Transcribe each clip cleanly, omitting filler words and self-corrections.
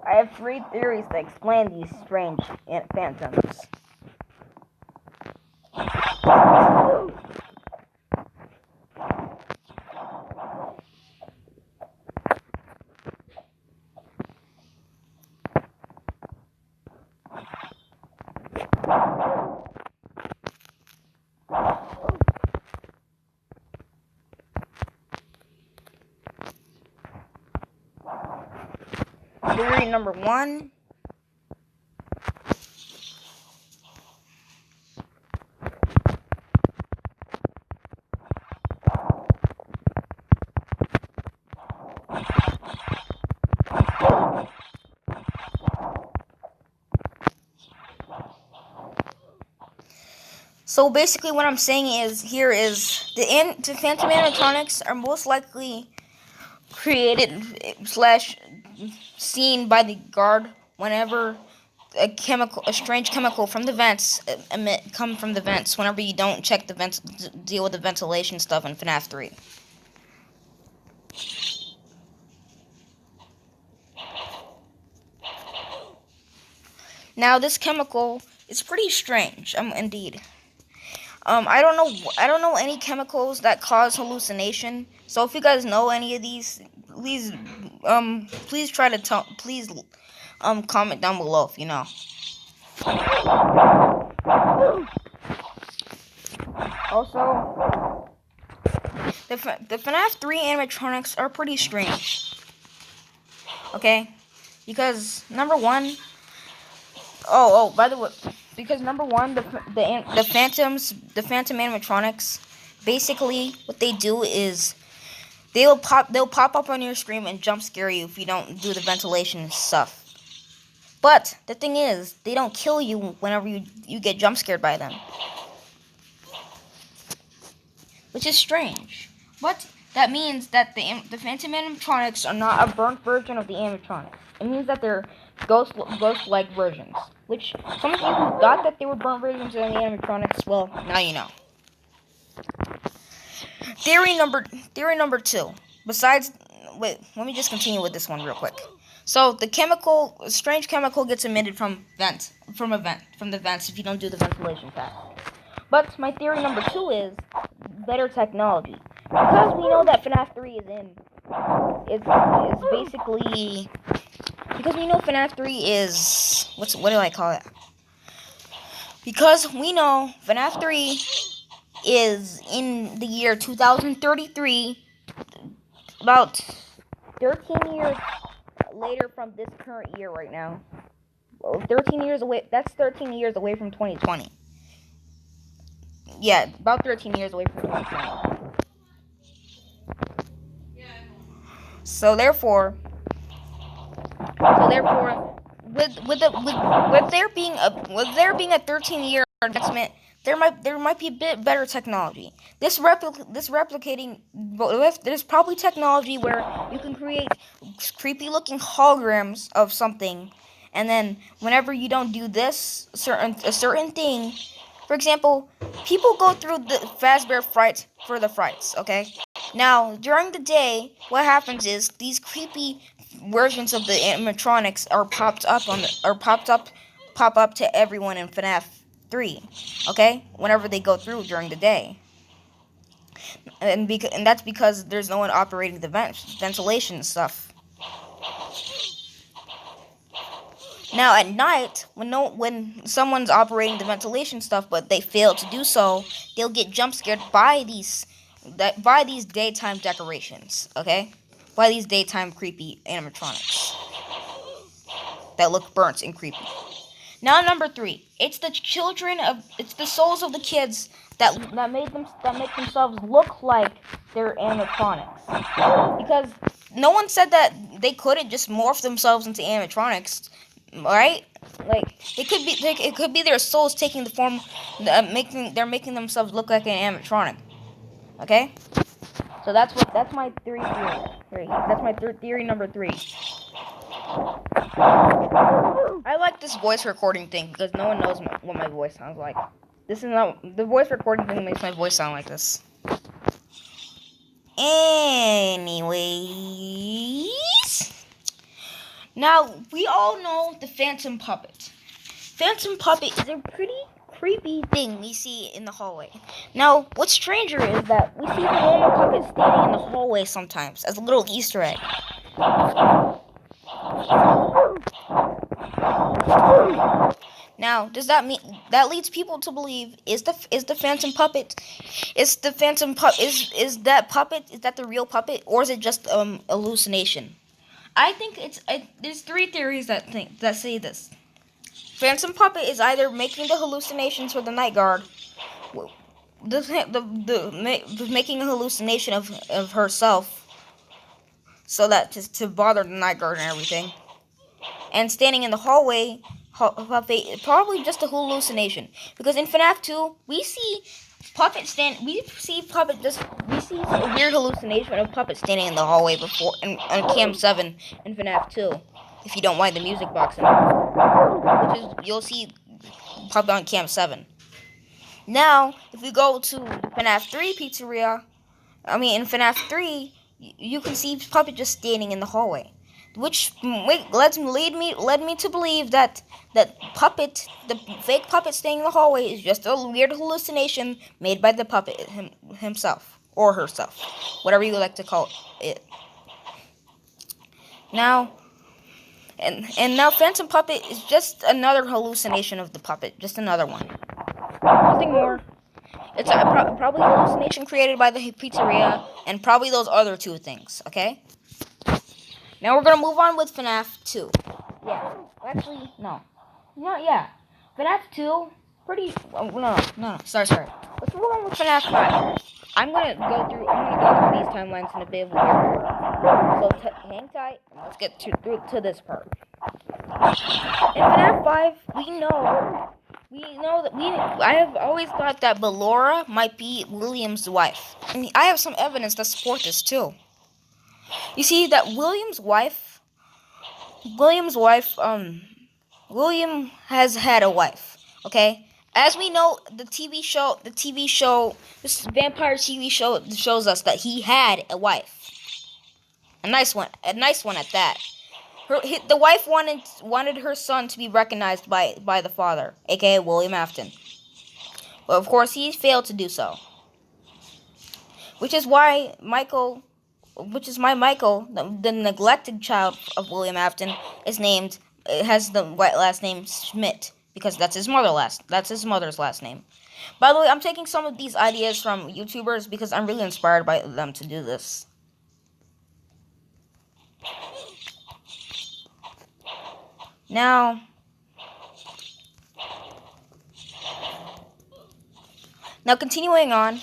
I have 3 theories to explain these strange phantoms. Theory number 1. So basically what I'm saying is the phantom animatronics are most likely created / seen by the guard whenever a strange chemical from the vents come from the vents whenever you don't check the vents, deal with the ventilation stuff in Fnaf 3. Now this chemical is pretty strange, indeed. I don't know any chemicals that cause hallucination. So if you guys know any of these, please try to comment down below if you know. Also, the FNAF 3 animatronics are pretty strange. Okay, because number one, by the way, because number one, the phantom animatronics, basically what they do is they'll pop up on your screen and jump scare you if you don't do the ventilation stuff. But the thing is, they don't kill you whenever you get jump scared by them, which is strange. But that means that the phantom animatronics are not a burnt version of the animatronics. It means that they're ghost-like versions. Which some of you who thought that they were burnt versions of the animatronics, well, now you know. Theory number 2. Wait, let me just continue with this one real quick. So a strange chemical gets emitted from the vents if you don't do the ventilation fast. But my theory number 2 is better technology. Because we know that FNAF 3 is basically, because we know FNAF 3 is, what do I call it? Because we know FNAF 3 is in the year 2033, about 13 years later from this current year right now. Well, 13 years away, that's 13 years away from 2020. Yeah, about 13 years away from 2020. So therefore, with there being a 13-year investment, there might be a bit better technology. There's probably technology where you can create creepy looking holograms of something And then whenever you don't do this a certain thing, for example, people go through the Fazbear fright for the frights, okay? Now, during the day, what happens is these creepy versions of the animatronics are pop up to everyone in FNAF 3, okay? Whenever they go through during the day. And that's because there's no one operating the ventilation stuff. Now at night, when someone's operating the ventilation stuff, but they fail to do so, they'll get jump scared by these daytime decorations. Okay, by these daytime creepy animatronics that look burnt and creepy. Now number 3, it's the souls of the kids that make themselves look like they're animatronics. Because no one said that they couldn't just morph themselves into animatronics, right? Like it could be their souls taking the form, making themselves look like an animatronic. Okay, so that's my theory. That's my theory number 3. I like this voice recording thing because no one knows what my voice sounds like. This is not the voice recording thing makes my voice sound like this. Anyways, now we all know the Phantom Puppet. Phantom Puppet is a pretty creepy thing we see in the hallway. Now, what's stranger is that we see the normal puppet standing in the hallway sometimes as a little Easter egg. Now, does that mean that leads people to believe is the Phantom Puppet is that the real puppet, or is it just hallucination? I think there's 3 theories that say this. Phantom Puppet is either making the hallucinations for the night guard, making a hallucination of herself, so that to bother the night guard and everything, and standing in the hallway. Probably just a hallucination, because in FNAF 2 we see a weird hallucination of Puppet standing in the hallway before on Cam 7 in FNAF 2. If you don't mind the music box, you'll see Puppet on Cam 7. Now, if we go to FNAF 3 pizzeria, in FNAF 3, you can see Puppet just standing in the hallway. Which led me to believe that Puppet, the fake Puppet staying in the hallway, is just a weird hallucination made by the Puppet himself or herself, whatever you like to call it. Now, now Phantom Puppet is just another hallucination of the Puppet, just another one, nothing more. It's probably a hallucination created by the pizzeria, and probably those other 2 things. Okay. Now we're gonna move on with FNAF 2. Yeah, actually, no. Yeah. FNAF 2, no. Sorry. Let's move on with FNAF 5. I'm gonna go through these timelines in a bit of weird. So hang tight, and let's get to this part. In FNAF 5, I have always thought that Ballora might be William's wife. And I have some evidence that support this too. You see that William has had a wife, okay? As we know, this vampire TV show shows us that he had a wife. A nice one at that. The wife wanted her son to be recognized by the father, aka William Afton. But of course, he failed to do so. Which is why Michael, the neglected child of William Afton, has the white last name Schmidt, because that's his mother's last name. By the way, I'm taking some of these ideas from YouTubers because I'm really inspired by them to do this. Now continuing on,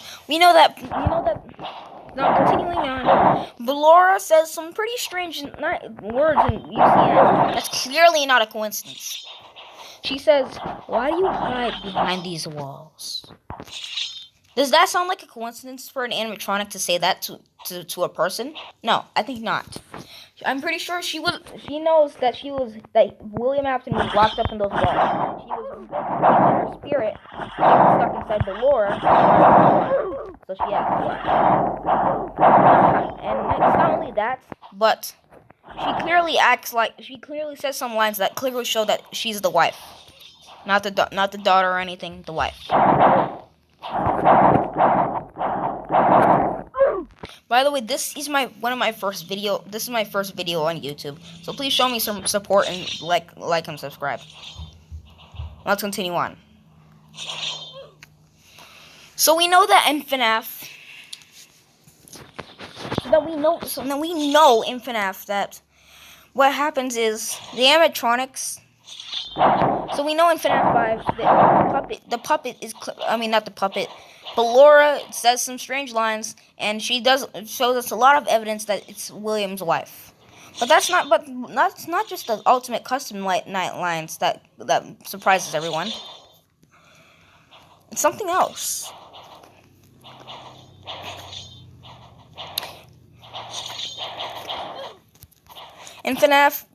Ballora says some pretty strange words in UCN. That's clearly not a coincidence. She says, "Why do you hide behind these walls?" Does that sound like a coincidence for an animatronic to say that to a person? No, I think not. I'm pretty sure she knows that William Afton was locked up in those walls. She was her spirit stuck inside the Laura. So she has to lie. And it's not only that, but she clearly says some lines that clearly show that she's the wife. Not the daughter or anything, the wife. By the way, this is my first video on YouTube. So please show me some support and like and subscribe. Let's continue on. So we know that in Fnaf that what happens is the animatronics. So we know in Fnaf 5 the puppet is not the puppet, but Laura says some strange lines, and she shows us a lot of evidence that it's William's wife. But that's not just the ultimate custom night lines that surprises everyone. It's something else. In FNAF,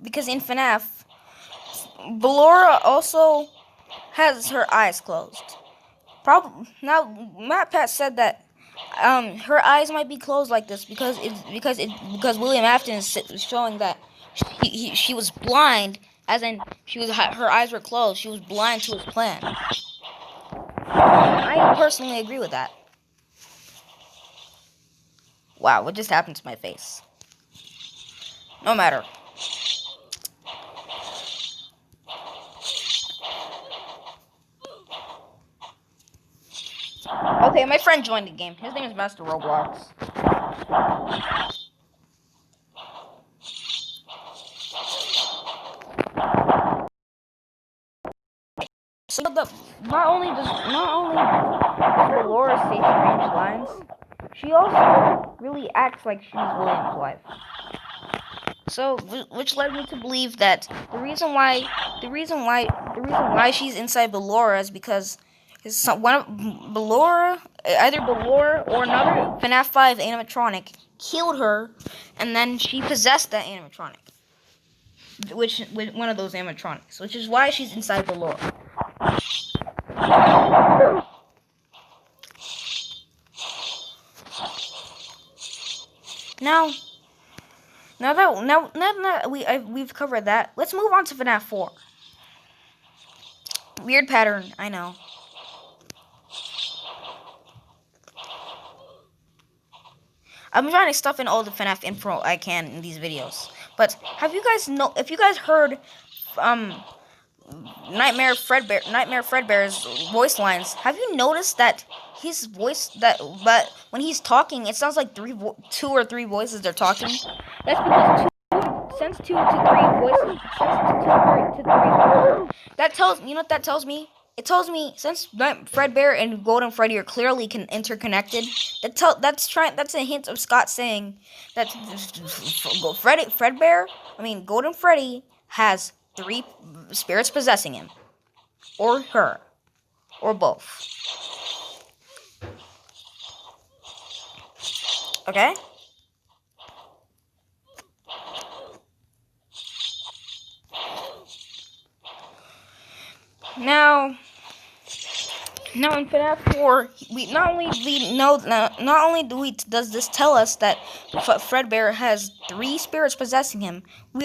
Ballora also has her eyes closed. Now, MatPat said that her eyes might be closed like this because William Afton is showing that she was blind, as in her eyes were closed. She was blind to his plan. I personally agree with that. Wow, what just happened to my face? No matter. Okay, my friend joined the game. His name is Master Roblox. So not only does Ballora say strange lines, she also really acts like she's William's wife. So, which led me to believe that the reason why she's inside Ballora is because either Ballora or another FNAF 5 animatronic killed her, and then she possessed that animatronic. One of those animatronics, which is why she's inside Ballora. Now that we've covered that, let's move on to FNAF 4. Weird pattern, I know. I'm trying to stuff in all the FNAF info I can in these videos. But if you guys heard Nightmare Fredbear's voice lines, have you noticed that his voice but when he's talking, it sounds like two or three voices they're talking? That's because two to three voices. That tells you know what that tells me? It tells me since Fredbear and Golden Freddy are clearly interconnected. That's a hint of Scott saying that Golden Freddy has 3 spirits possessing him, or her, or both. Okay. Now in FNAF 4, does this tell us that Fredbear has 3 spirits possessing him, we